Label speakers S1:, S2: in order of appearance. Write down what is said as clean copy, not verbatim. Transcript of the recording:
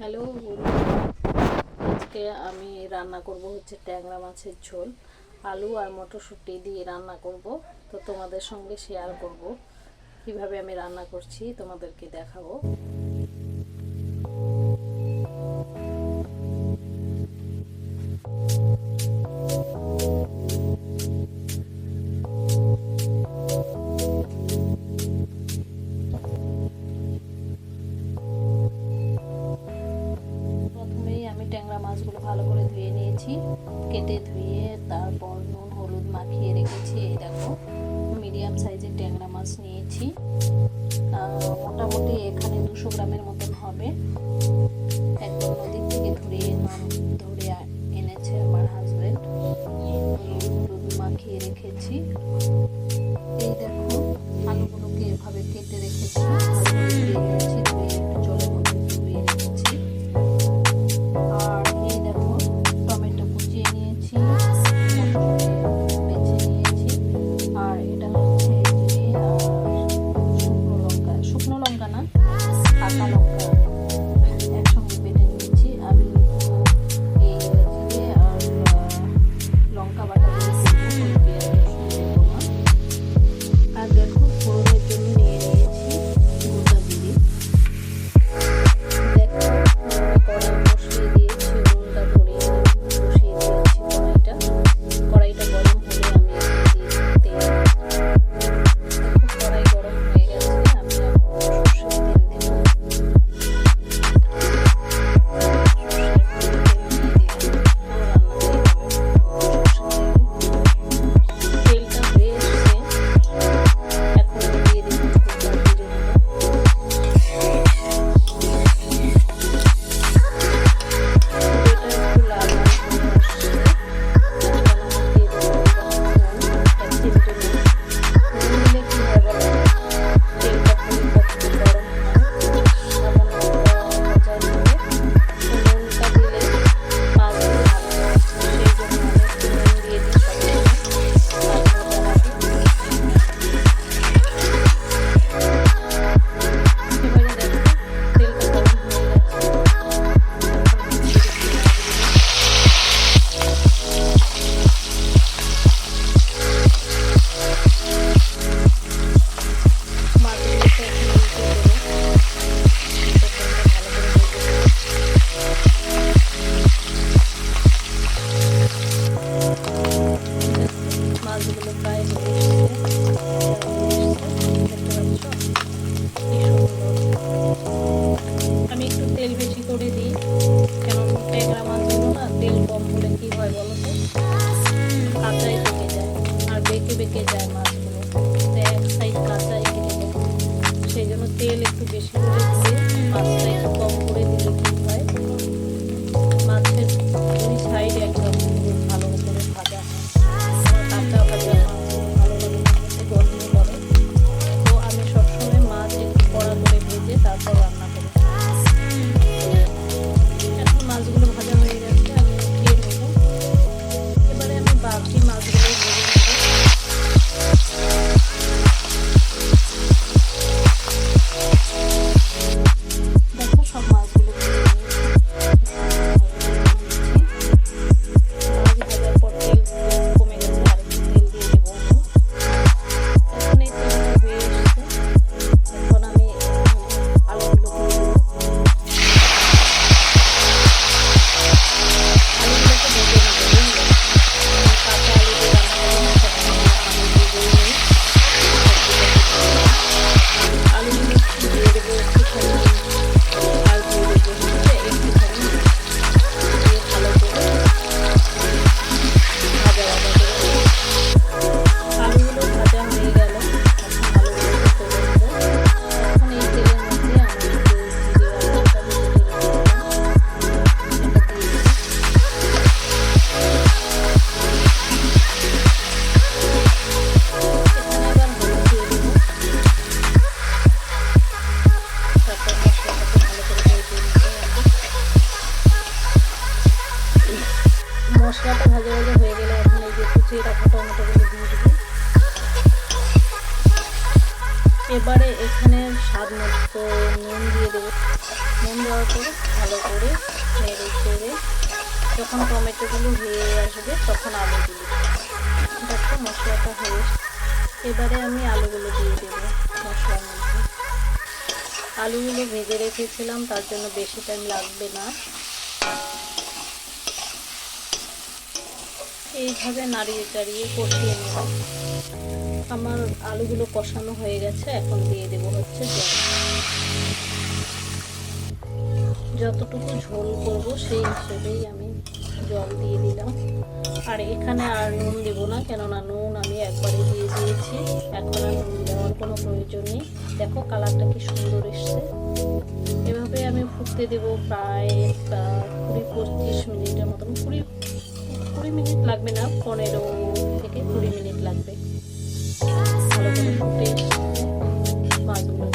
S1: Hello বন্ধুরা, আজকে আমি রান্না করব হচ্ছে ট্যাংরা মাছের ঝোল। আলু আর মটরশুঁটি দিয়ে রান্না করব। তো তোমাদের সঙ্গে শেয়ার করব কিভাবে আমি রান্না করছি, তোমাদেরকে দেখাবো। ট্যাংরা মাছগুলো ভালো করে ধুয়ে নিয়েছি, কেটে ধুয়ে তারপর নুন হলুদ মাখিয়ে রেখেছি। এই দেখো, মিডিয়াম সাইজের ট্যাংরা মাছ নিয়েছি। মোটামুটি এখানে 200 গ্রামের মতন হবে। একদম নদীর থেকে ধরে এনেছে আমার হাজবেন্ড। হলুদ মাখিয়ে রেখেছি। এই দেখো, আলুগুলোকে এভাবে কেটে রেখেছি, জলের মধ্যে ধুয়ে রেখেছি। আর এই দেখো, টমেটো কুচিয়ে নিয়েছি, বেছে নিয়েছি। আর এটা হচ্ছে জিরে আর শুকনো লঙ্কা না, পাকা লঙ্কা একসঙ্গে বেটে নিয়েছি। আমি এই জিরে আর লঙ্কা বাটা আর দেখো, ফোড়নের জন্য নিয়ে নিয়েছি গোটা জিরে। মাছগুলো প্রায় আমি একটু তেল বেশি করে দিই, কারণ ট্যাংরা মাছগুলো না তেল কম হলে কি হয় বলো তো, কাঁচাই থেকে যায় আর বেঁকে বেঁকে যায় মাছগুলো, এক সাইড কাঁচাই কেটে যায়। সেই জন্য তেল একটু বেশি করে দিয়ে মাছটা একটু কম করে দিলে কি হয়, মাছের দুই সাইড একদম ভালো করে ভাজা হয়। কাঁচা ভাজা ভালো লাগে খেতে, গরম করে। তো আমি সবসময় মাছ একটু কড়া করে ভেজে তারপর রান্না করি। এখন মাছগুলো ভাজা হয়ে গেছে, আমি উঠিয়ে নেব। এবারে আমি বাকি মাছগুলো ভেজে নেব। দেখো, সব মাছগুলো ভেজে মশলাটা ভাজা ভাজা হয়ে গেলে এখন এই যে কুচিয়ে রাখা টমেটোগুলো দিয়ে দেবো। এবারে এখানে স্বাদ মতো নুন দিয়ে দেবো। নুন দেওয়ার পর ভালো করে নেড়ে চেড়ে যখন টমেটোগুলো হয়ে আসবে তখন আলু দিই। দেখো মশলাটা হয়ে এবারে আমি আলুগুলো দিয়ে দেবো মশলার মধ্যে। আলুগুলো ভেজে রেখেছিলাম, তার জন্য বেশি টাইম লাগবে না। এইভাবে নাড়িয়ে চাড়িয়ে কষিয়ে নেব। আমার আলুগুলো কষানো হয়ে গেছে, এখন দিয়ে দেব হচ্ছে জল। যতটুকু ঝোল করব সেই হিসেবেই আমি জল দিয়ে দিলাম। আর এখানে আর নুন দেবো না, কেননা নুন আমি একবারে দিয়ে দিয়েছি, এখন আর নুন দেওয়ার কোনো প্রয়োজন নেই। দেখো কালারটা কি সুন্দর এসছে। এভাবে আমি ফুটতে দেব প্রায় 20-25 মিনিটের মতন। 20 মিনিট লাগবে না, 15 থেকে 20 মিনিট লাগবে। ভালো করে ফুটে মাছগুলো